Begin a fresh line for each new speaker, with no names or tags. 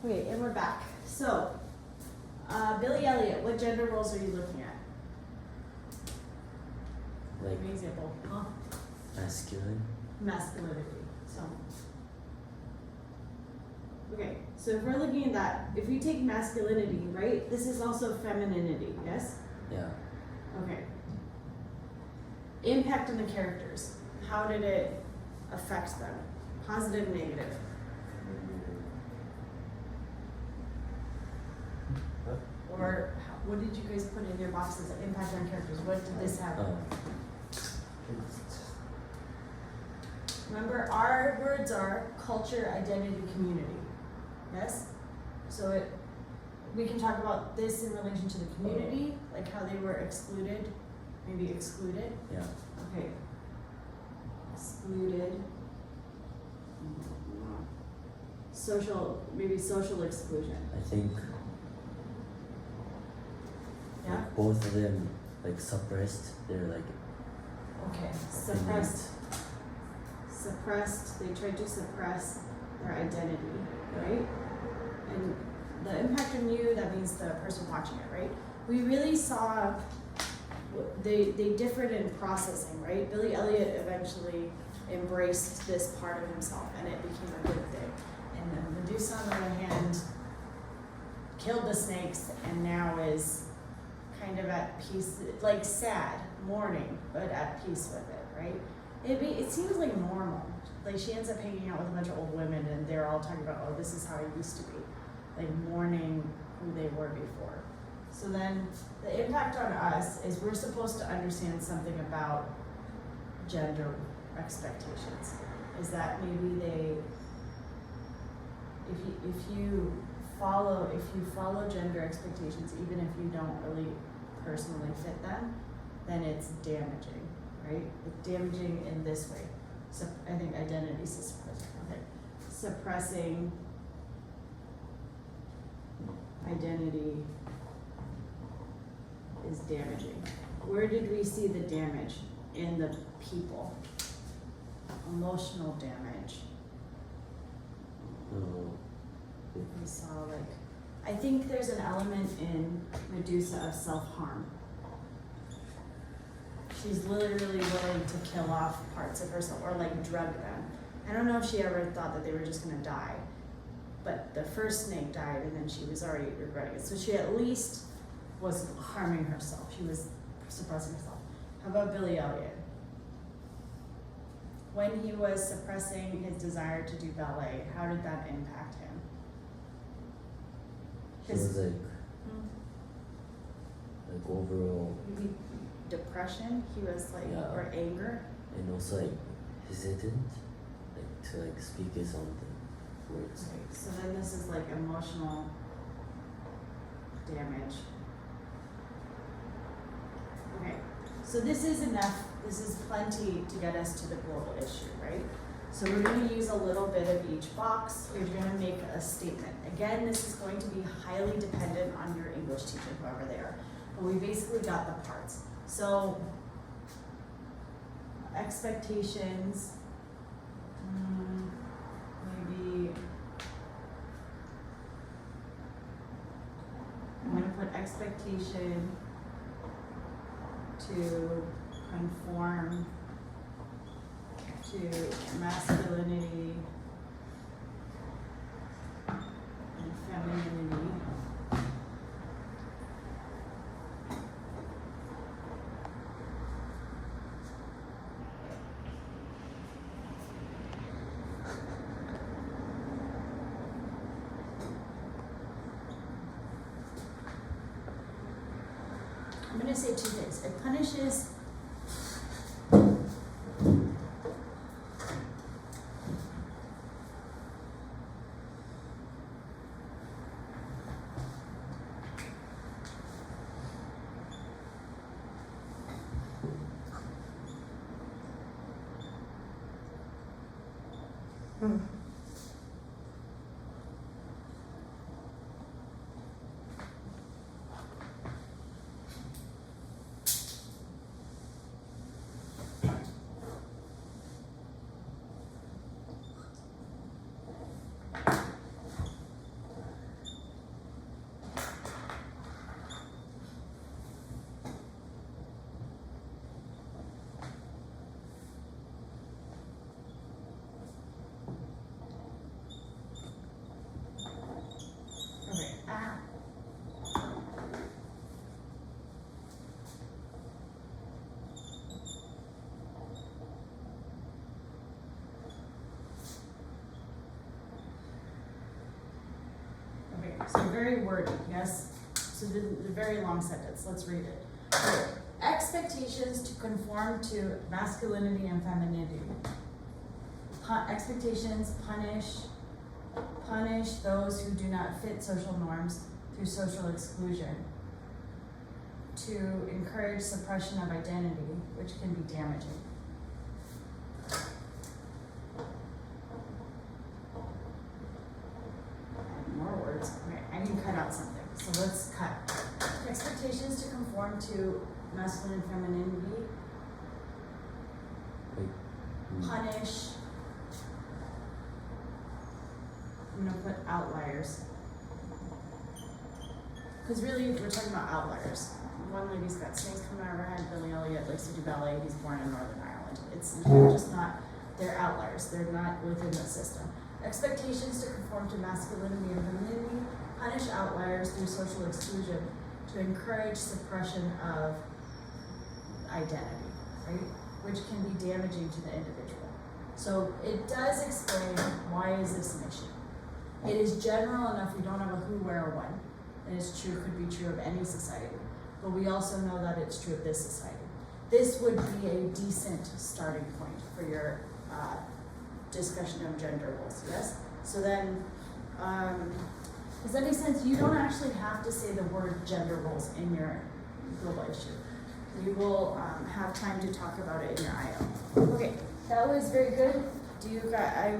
Okay, and we're back. So, Billy Elliot, what gender roles are you looking at?
Like
Give me an example. Huh?
masculine.
Masculinity. So, okay, so if we're looking at that, if we take masculinity, right, this is also femininity, yes?
Yeah.
Okay. Impact on the characters. How did it affect them? Positive, negative. Or what did you guys put in your boxes? Impact on characters. What did this have? Remember, our words are culture, identity, community. Yes? So we can talk about this in relation to the community, like how they were excluded, maybe excluded.
Yeah.
Okay. Excluded. Social, maybe social exclusion.
I think
Yeah?
like both of them like suppressed. They're like
Okay. Suppressed, they tried to suppress their identity, right? And the impact on you, that means the person watching it, right? We really saw, they differed in processing, right? Billy Elliot eventually embraced this part of himself and it became a good thing. And then Medusa, on the other hand, killed the snakes and now is kind of at peace, like sad, mourning, but at peace with it, right? It seems like normal. Like she ends up hanging out with a bunch of old women and they're all talking about, oh, this is how it used to be. Like mourning who they were before. So then the impact on us is we're supposed to understand something about gender expectations. Is that maybe if you follow gender expectations, even if you don't really personally fit them, then it's damaging, right? It's damaging in this way. So I think identity is suppressing identity is damaging. Where did we see the damage? In the people. Emotional damage. We saw I think there's an element in Medusa of self-harm. She's literally willing to kill off parts of herself or drug them. I don't know if she ever thought that they were just gonna die, but the first snake died and then she was already regretting it. So she at least was harming herself. She was suppressing herself. How about Billy Elliot? When he was suppressing his desire to do ballet, how did that impact him?
He was like overall.
Maybe depression. He was or anger.
And also hesitant, to speak his own words.
Right. So then this is emotional damage. Okay. So this is enough. This is plenty to get us to the global issue, right? So we're going to use a little bit of each box. We're going to make a statement. Again, this is going to be highly dependent on your English teacher, whoever they are. But we basically got the parts. So, expectations, maybe, I'm going to put expectation to conform to masculinity and femininity. I'm going to say two things. It punishes So very wordy, yes? So the very long sentence, let's read it. So, expectations to conform to masculinity and femininity. Expectations punish those who do not fit social norms through social exclusion. To encourage suppression of identity, which can be damaging. And more words. Okay, I can cut out something. So let's cut. Expectations to conform to masculine and femininity. Punish. I'm gonna put outliers. Because really, we're talking about outliers. One lady's got snakes coming out of her head, Billy Elliot likes to do ballet, he's born in Northern Ireland. It's just not, they're outliers, they're not within the system. Expectations to conform to masculinity and femininity punish outliers through social exclusion to encourage suppression of identity, right? Which can be damaging to the individual. So it does explain why is this an issue. It is general enough, we don't have a who, where, or when. And it's true, could be true of any society. But we also know that it's true of this society. This would be a decent starting point for your discussion of gender roles, yes? So then, does that make sense? You don't actually have to say the word gender roles in your global issue. We will have time to talk about it in your IO. Okay, that was very good. Do you guys,